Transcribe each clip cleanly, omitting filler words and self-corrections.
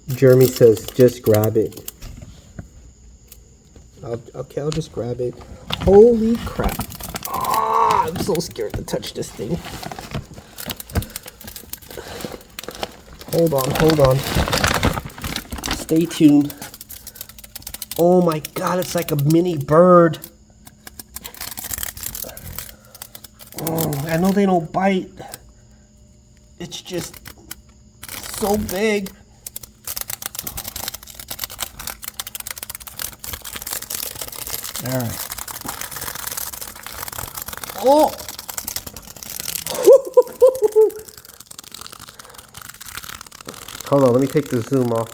Jeremy says, just grab it. Okay, I'll just grab it. Holy crap. Ah, I'm so scared to touch this thing. Hold on. Stay tuned. Oh my god, it's like a mini bird. I know they don't bite. It's just so big. All right. Oh! Hold on, let me take the zoom off.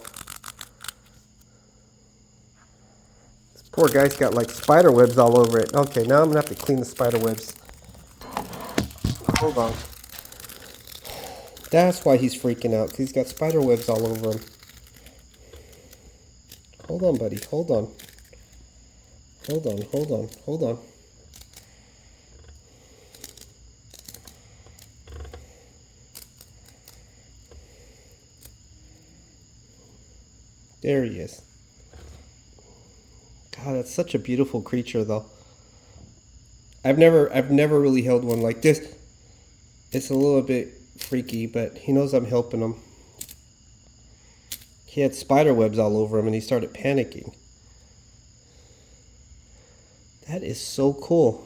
This poor guy's got like spider webs all over it. Okay, now I'm gonna have to clean the spider webs. Hold on. That's why he's freaking out, because he's got spider webs all over him. Hold on, buddy. Hold on. Hold on. There he is. God, that's such a beautiful creature, though. I've never really held one like this. It's a little bit freaky, but he knows I'm helping him. He had spider webs all over him, and he started panicking. That is so cool.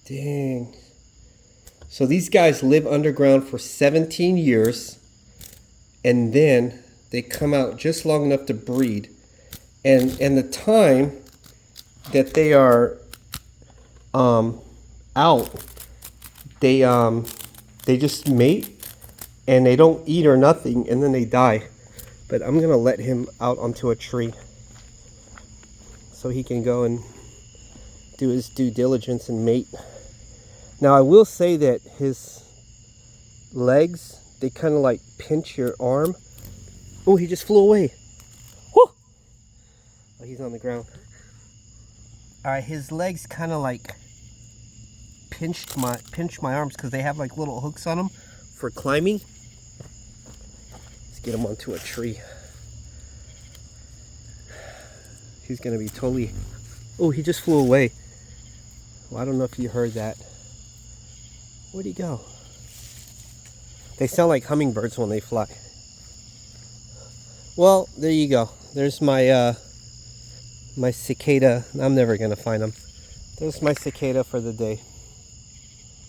Dang. So these guys live underground for 17 years, and then they come out just long enough to breed. And the time that they are out, they just mate, and they don't eat or nothing, and then they die. But I'm gonna let him out onto a tree so he can go and do his due diligence and mate. Now I will say that his legs, they kind of like pinch your arm. Oh, he just flew away. Whoo! Oh, he's on the ground. Alright, his legs kind of like pinch my arms because they have like little hooks on them for climbing. Let's get him onto a tree. He's gonna be totally... Oh, he just flew away. Well, I don't know if you heard that. Where'd he go? They sound like hummingbirds when they fly. Well, there you go. There's my my cicada. I'm never gonna find him. There's my cicada for the day.